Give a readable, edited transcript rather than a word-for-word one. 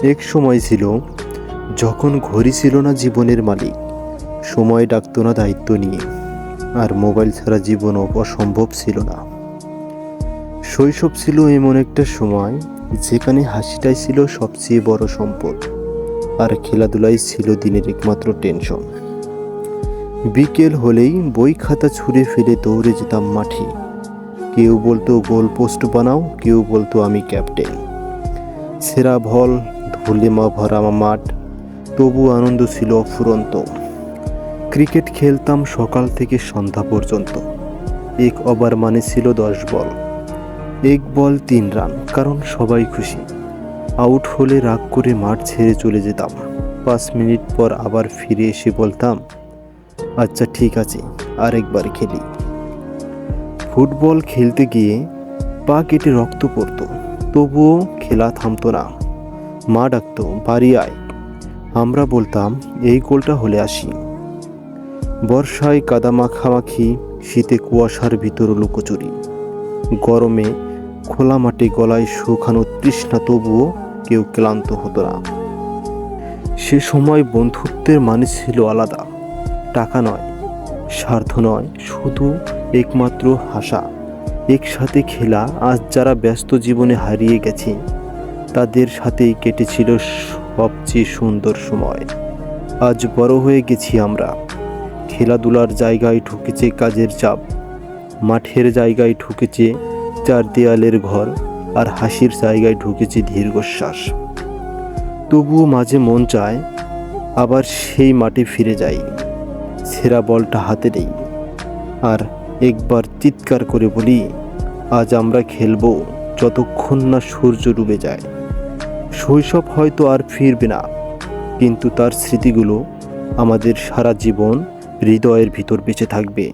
এক সময় ছিল যখন ঘড়ি ছিল না জীবনের মালিক, সময় ডাকতো না দায়িত্ব নিয়ে, আর মোবাইল ছাড়া জীবনও অসম্ভব ছিল না। শৈশব ছিল এমন একটা সময় যেখানে হাসিটাই ছিল সবচেয়ে বড় সম্পদ, আর খেলাধুলাই ছিল দিনের একমাত্র টেনশন। বিকেল হলেই বই খাতা ছুঁড়ে ফেলে দৌড়ে যেতাম মাঠে। কেউ বলতো গোল পোস্ট বানাও, কেউ বলতো আমি ক্যাপ্টেন। সেরা বল, ধুলে ভরা মাঠ, তবু আনন্দ ছিল অফুরন্ত। ক্রিকেট খেলতাম সকাল থেকে সন্ধ্যা পর্যন্ত। এক ওভার মানে ছিল 10 বল, এক বল 3 রান, কারণ সবাই খুশি। আউট হলে রাগ করে মাঠ ছেড়ে চলে যেতাম। 5 মিনিট পর আবার ফিরে এসে বলতাম, আচ্ছা ঠিক আছে, আরেকবার খেলি। ফুটবল খেলতে গিয়ে পা কেটে রক্ত পড়তো, তবুও খেলা থামতো না। মা ডাকতো, বাড়ি আয়। আমরা বলতাম, এই গোলটা হলে আসি। বর্ষায় কাদা মাখামাখি, শীতে কুয়াশার ভিতর লুকোচুরি, গরমে খোলা মাঠে গলায় শুকানো তৃষ্ণা, তবুও কেউ ক্লান্ত হতো না। সে সময় বন্ধুত্বের মানে ছিল আলাদা। টাকা নয়, স্বার্থ নয়, শুধু একমাত্র হাসা, একসাথে খেলা। আজ যারা ব্যস্ত জীবনে হারিয়ে গেছে, তাদের সাথেই কেটেছিল সবচেয়ে সুন্দর সময়। আজ বড় হয়ে গেছি আমরা, খেলাধুলার জায়গায় ঢুকেছে কাজের চাপ, মাঠের জায়গায় ঢুকেছে 4 দেয়ালের ঘর, আর হাসির জায়গায় ঢুকেছে দীর্ঘশ্বাস। তবুও মাঝে মন চায় আবার সেই মাঠে ফিরে যাই, সেরা বলটা হাতে নেই, আর একবার চিৎকার করে বলি, আজ আমরা খেলবো যতক্ষণ না সূর্য ডুবে যায়। শৈশব হয়তো আর ফিরবে না, কিন্তু তার স্মৃতিগুলো আমাদের সারা জীবন হৃদয়ের ভিতর বেঁচে থাকবে।